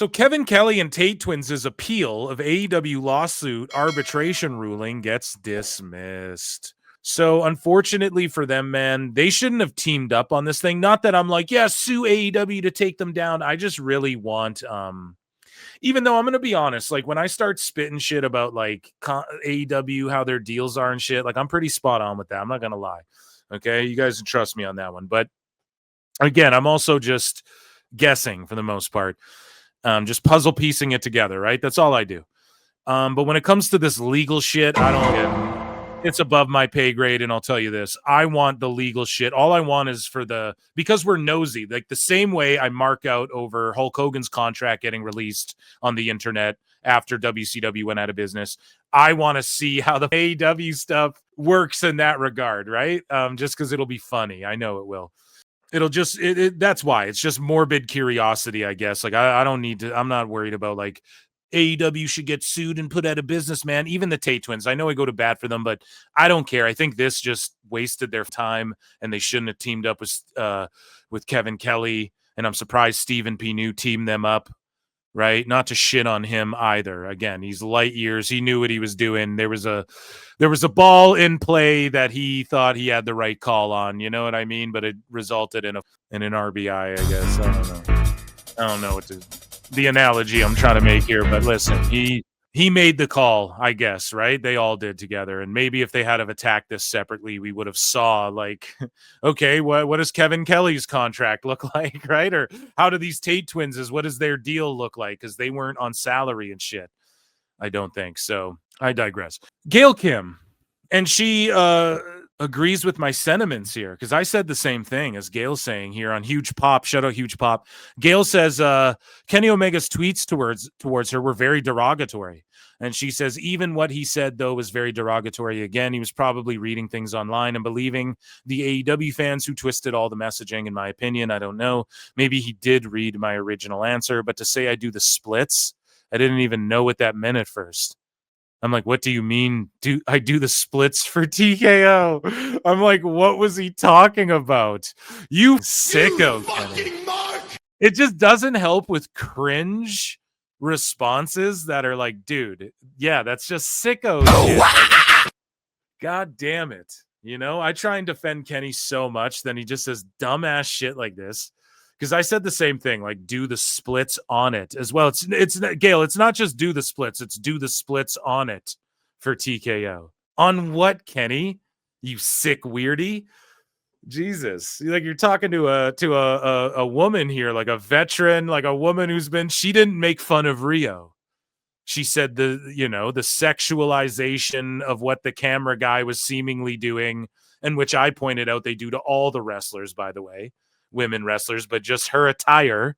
So Kevin Kelly and Tate Twins' appeal of AEW lawsuit arbitration ruling gets dismissed. So unfortunately for them, man, they shouldn't have teamed up on this thing. Not that I'm like, yeah, sue AEW to take them down. I just really want, even though I'm going to be honest, like when I start spitting shit about like AEW, how their deals are and shit, like I'm pretty spot on with that. I'm not going to lie. Okay. You guys can trust me on that one. But again, I'm also just guessing for the most part. Just puzzle piecing it together, right? That's all I do. But when it comes to this legal shit, I don't get it's above my pay grade, and I'll tell you this. I want the legal shit. All I want is because we're nosy, like the same way I mark out over Hulk Hogan's contract getting released on the internet after WCW went out of business. I want to see how the AEW stuff works in that regard, right? Just because it'll be funny. I know it will. It'll just that's why it's just morbid curiosity, I guess. Like I don't need to. I'm not worried about like AEW should get sued and put out of business, man. Even the Tate Twins, I know I go to bat for them, but I don't care. I think this just wasted their time, and they shouldn't have teamed up with Kevin Kelly. And I'm surprised Stephen P. New teamed them up. Right, not to shit on him either. Again, he's light years. He knew what he was doing. There was a ball in play that he thought he had the right call on. You know what I mean? But it resulted in an RBI. I guess I don't know what the analogy I'm trying to make here. But listen, he made the call. I guess right. They all did together. And maybe if they had have attacked this separately, we would have saw like, okay, what does Kevin Kelly's contract look like, right? Or how do these Tate Twins what does their deal look like? Because they weren't on salary and shit. I don't think so. I digress. Gail Kim, and she agrees with my sentiments here because I said the same thing as Gail's saying here on Huge Pop. Shout out Huge Pop. Gail says Kenny Omega's tweets towards her were very derogatory. And she says even what he said, though, was very derogatory. Again, he was probably reading things online and believing the AEW fans who twisted all the messaging, in my opinion. I don't know. Maybe he did read my original answer. But to say I do the splits, I didn't even know what that meant at first. I'm like, what do you mean? Do I do the splits for TKO? I'm like, what was he talking about? You sicko. It just doesn't help with cringe responses that are like, dude, yeah, that's just sicko shit. Like, God damn it. You know, I try and defend Kenny so much, then he just says dumbass shit like this. Because I said the same thing, like do the splits on it as well. It's Gail, it's not just do the splits, it's do the splits on it for TKO. On what, Kenny? You sick weirdie? Jesus. Like you're talking to a woman here, like a veteran, like a woman she didn't make fun of Riho. She said the sexualization of what the camera guy was seemingly doing, and which I pointed out they do to all the wrestlers, by the way. Women wrestlers, but just her attire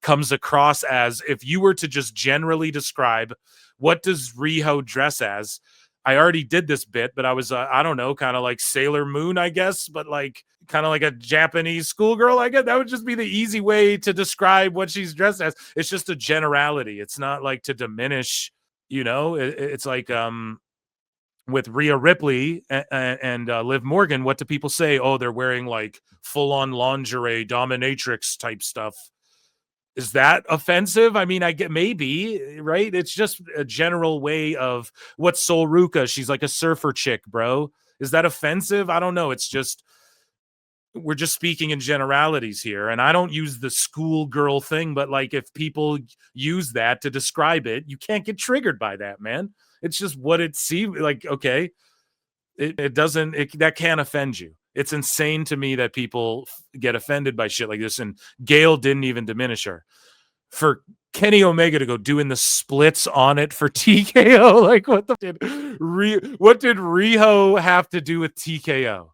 comes across as, if you were to just generally describe what does Riho dress as, I already did this bit, but I was I don't know, kind of like Sailor Moon, I guess, but like kind of like a Japanese schoolgirl. I guess that would just be the easy way to describe what she's dressed as. It's just a generality. It's not like to diminish, it's like with Rhea Ripley and Liv Morgan, what do people say? Oh, they're wearing like full-on lingerie, dominatrix type stuff. Is that offensive? I mean, I get maybe, right? It's just a general way of what's Sol Ruka. She's like a surfer chick, bro. Is that offensive? I don't know. It's just, we're just speaking in generalities here. And I don't use the schoolgirl thing, but like if people use that to describe it, you can't get triggered by that, man. It's just what it seems like. Okay. That can't offend you. It's insane to me that people get offended by shit like this. And Gail didn't even diminish her. For Kenny Omega to go doing the splits on it for TKO, like what did Riho have to do with TKO?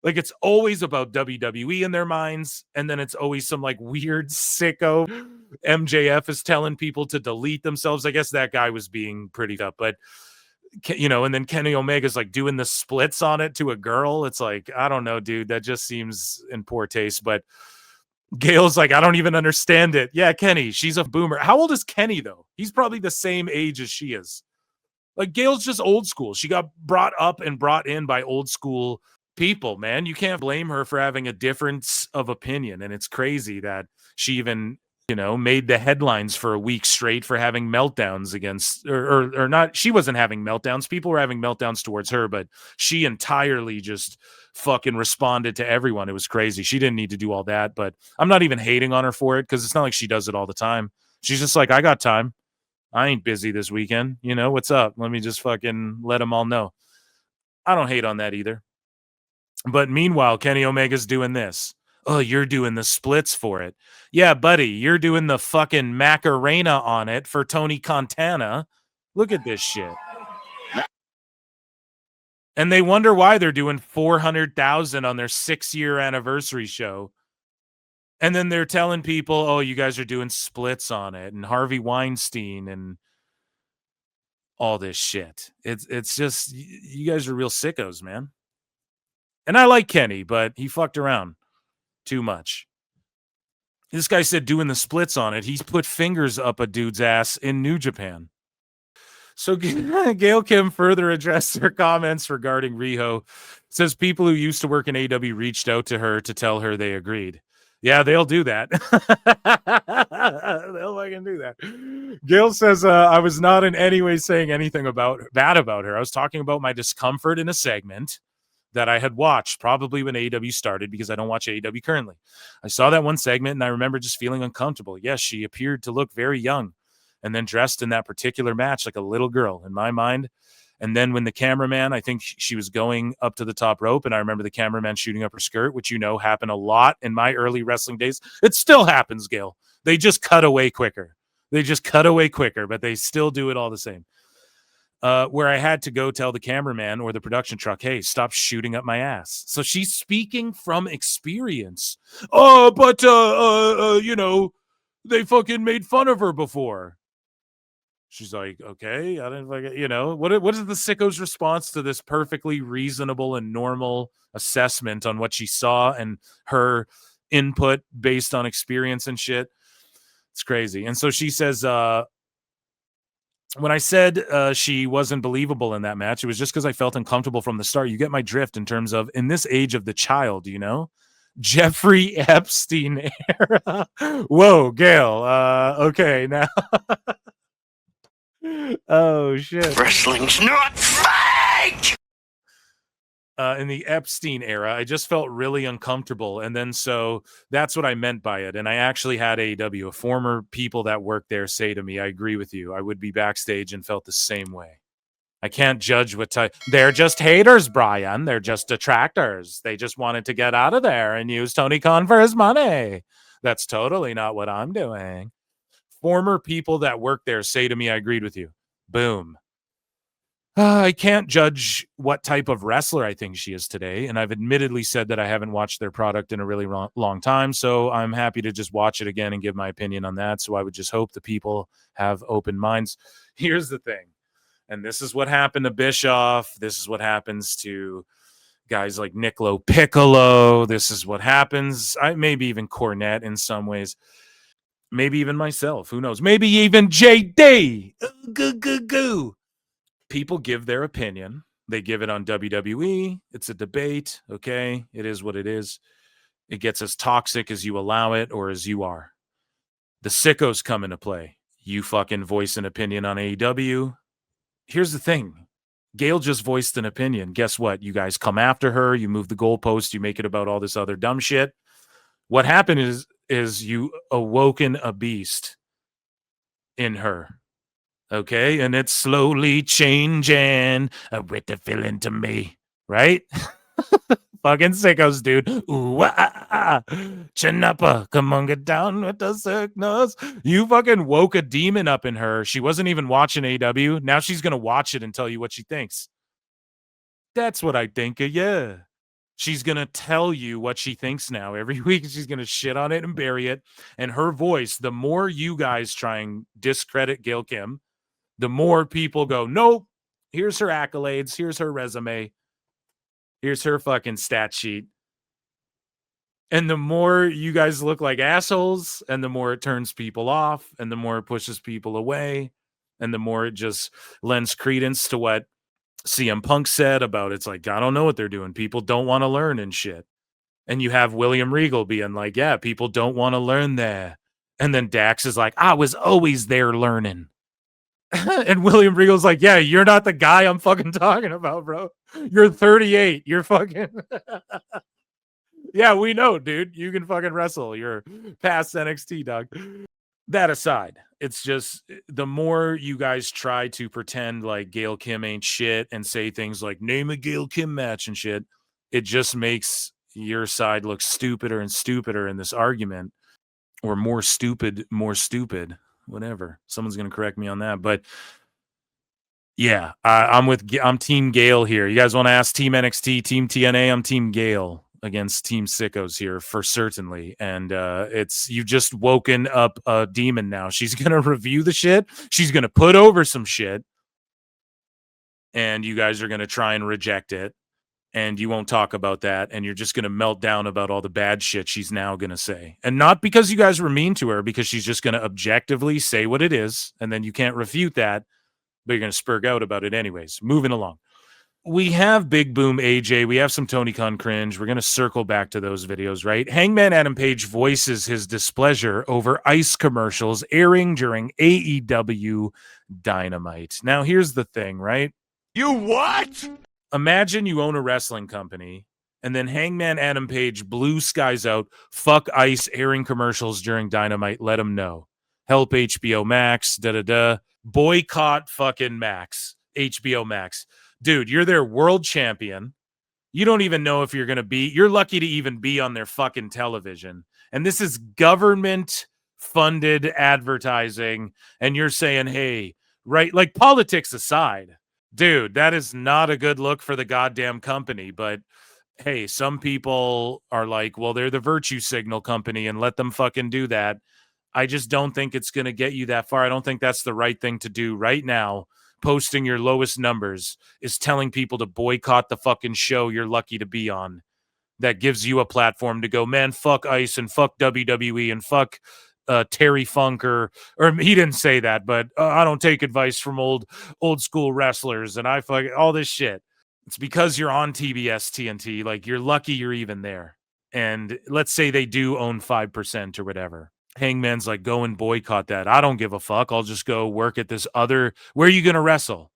Like it's always about WWE in their minds, and then it's always some like weird sicko MJF is telling people to delete themselves. I guess that guy was being pretty up, but and then Kenny Omega's like doing the splits on it to a girl. It's like, I don't know, dude, that just seems in poor taste. But Gail's like, I don't even understand it. Yeah, Kenny, she's a boomer. How old is Kenny though? He's probably the same age as she is. Like Gail's just old school. She got brought up and brought in by old school people, man. You can't blame her for having a difference of opinion. And it's crazy that she even made the headlines for a week straight for having meltdowns against, or not. She wasn't having meltdowns. People were having meltdowns towards her, but she entirely just fucking responded to everyone. It was crazy. She didn't need to do all that, but I'm not even hating on her for it because it's not like she does it all the time. She's just like, I got time. I ain't busy this weekend. What's up? Let me just fucking let them all know. I don't hate on that either. But meanwhile, Kenny Omega's doing this. Oh, you're doing the splits for it. Yeah, buddy, you're doing the fucking Macarena on it for Tony Montana. Look at this shit. And they wonder why they're doing 400,000 on their 6-year anniversary show. And then they're telling people, oh, you guys are doing splits on it, and Harvey Weinstein and all this shit. It's just, you guys are real sickos, man. And I like Kenny, but he fucked around too much. This guy said doing the splits on it. He's put fingers up a dude's ass in New Japan. So Gail Kim further addressed her comments regarding Riho. Says people who used to work in AEW reached out to her to tell her they agreed. Yeah, they'll do that. They'll fucking do that. Gail says, I was not in any way saying anything bad about her. I was talking about my discomfort in a segment that I had watched probably when AEW started, because I don't watch AEW currently. I saw that one segment and I remember just feeling uncomfortable. Yes, she appeared to look very young and then dressed in that particular match like a little girl in my mind. And then when the cameraman, I think she was going up to the top rope, and I remember the cameraman shooting up her skirt, which happened a lot in my early wrestling days. It still happens, Gail. They just cut away quicker. But they still do it all the same. Where I had to go tell the cameraman or the production truck, hey, stop shooting up my ass. So she's speaking from experience. Oh, but, they fucking made fun of her before. She's like, okay, I didn't like, what is the sicko's response to this perfectly reasonable and normal assessment on what she saw and her input based on experience and shit? It's crazy. And so she says, when I said she wasn't believable in that match, it was just because I felt uncomfortable from the start. You get my drift in terms of, in this age of the child, Jeffrey Epstein era. Whoa, Gail. Okay, now. Oh, shit. Wrestling's not fake! In the Epstein era, I just felt really uncomfortable. And then so that's what I meant by it. And I actually had AEW, former people that worked there, say to me, I agree with you. I would be backstage and felt the same way. I can't judge what type. They're just haters, Brian. They're just detractors. They just wanted to get out of there and use Tony Khan for his money. That's totally not what I'm doing. Former people that work there say to me, I agreed with you. Boom. I can't judge what type of wrestler I think she is today. And I've admittedly said that I haven't watched their product in a really long time. So I'm happy to just watch it again and give my opinion on that. So I would just hope the people have open minds. Here's the thing. And this is what happened to Bischoff. This is what happens to guys like Niccolo Piccolo. This is what happens. Maybe even Cornette in some ways. Maybe even myself. Who knows? Maybe even JD. People give their opinion. They give it on WWE. It's a debate. Okay. It is what it is. It gets as toxic as you allow it or as you are. The sickos come into play. You fucking voice an opinion on AEW. Here's the thing. Gail just voiced an opinion. Guess what? You guys come after her. You move the goalpost. You make it about all this other dumb shit. What happened is you awoken a beast in her. Okay, and it's slowly changing with the feeling to me, right? Fucking sickos, dude. Ooh, Chinappa, come on, get down with the sickness. You fucking woke a demon up in her. She wasn't even watching AW. Now she's gonna watch it and tell you what she thinks. That's what I think of you. She's going to tell you what she thinks now. Every week she's going to shit on it and bury it. And her voice, the more you guys try and discredit Gail Kim, the more people go, nope, here's her accolades. Here's her resume. Here's her fucking stat sheet. And the more you guys look like assholes, and the more it turns people off, and the more it pushes people away, and the more it just lends credence to what CM Punk said about it's like, I don't know what they're doing. People don't want to learn and shit. And you have William Regal being like, yeah, people don't want to learn there. And then Dax is like, I was always there learning. And William Regal's like, yeah, you're not the guy I'm fucking talking about, bro. You're 38. You're fucking... Yeah, we know, dude. You can fucking wrestle. You're past NXT, dog. That aside, it's just the more you guys try to pretend like Gail Kim ain't shit and say things like name a Gail Kim match and shit, it just makes your side look stupider and stupider in this argument, or more stupid, whatever. Someone's going to correct me on that. But yeah, I'm Team Gail here. You guys want to ask Team NXT, Team TNA? I'm Team Gail against Team Sickos here for certainly. And you've just woken up a demon now. She's gonna review the shit, she's gonna put over some shit, and you guys are gonna try and reject it, and you won't talk about that, and you're just gonna melt down about all the bad shit she's now gonna say. And not because you guys were mean to her, because she's just gonna objectively say what it is, and then you can't refute that, but you're gonna spurg out about it anyways. Moving along. We have Big Boom AJ. We have some Tony Khan cringe. We're going to circle back to those videos, right? Hangman Adam Page voices his displeasure over ice commercials airing during AEW Dynamite. Now, here's the thing, right? You what? Imagine you own a wrestling company, and then Hangman Adam Page blue skies out, fuck ice airing commercials during Dynamite. Let him know. Help HBO Max, da-da-da. Boycott fucking Max. HBO Max. Dude, you're their world champion. You don't even know if you're going to be. You're lucky to even be on their fucking television. And this is government-funded advertising. And you're saying, hey, right, like politics aside, dude, that is not a good look for the goddamn company. But hey, some people are like, well, they're the virtue signal company and let them fucking do that. I just don't think it's going to get you that far. I don't think that's the right thing to do right now. Posting your lowest numbers is telling people to boycott the fucking show you're lucky to be on. That gives you a platform to go, man, fuck ICE and fuck WWE and fuck Terry Funk or he didn't say that, but I don't take advice from old school wrestlers and I fuck all this shit. It's because you're on TBS TNT. Like, you're lucky you're even there. And let's say they do own 5% or whatever. Hangman's like, go and boycott that. I don't give a fuck. I'll just go work at this other. Where are you going to wrestle?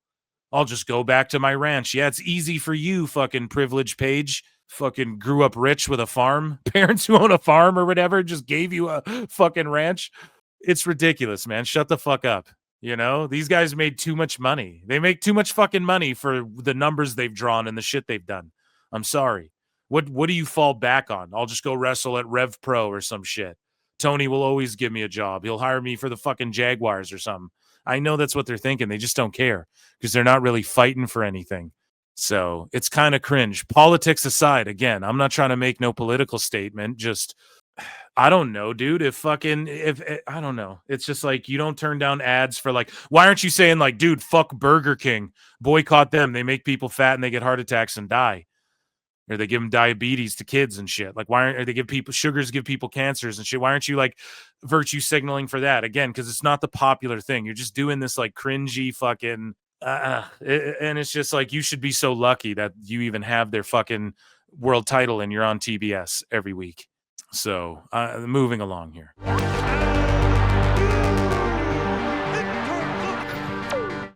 I'll just go back to my ranch. Yeah, it's easy for you, fucking privileged Page. Fucking grew up rich with a farm. Parents who own a farm or whatever just gave you a fucking ranch. It's ridiculous, man. Shut the fuck up. You know, these guys made too much money. They make too much fucking money for the numbers they've drawn and the shit they've done. I'm sorry. What do you fall back on? I'll just go wrestle at Rev Pro or some shit. Tony will always give me a job. He'll hire me for the fucking Jaguars or something. I know that's what they're thinking. They just don't care because they're not really fighting for anything. So it's kind of cringe. Politics aside, again, I'm not trying to make no political statement. Just, I don't know, dude. If I don't know. It's just like, you don't turn down ads for like, why aren't you saying like, dude, fuck Burger King, boycott them. They make people fat and they get heart attacks and die. Or they give them diabetes to kids and shit. Like, why aren't they give people sugars, give people cancers and shit? Why aren't you like virtue signaling for that? Again, because it's not the popular thing. You're just doing this like cringy fucking, and it's just like, you should be so lucky that you even have their fucking world title and you're on TBS every week. So moving along here.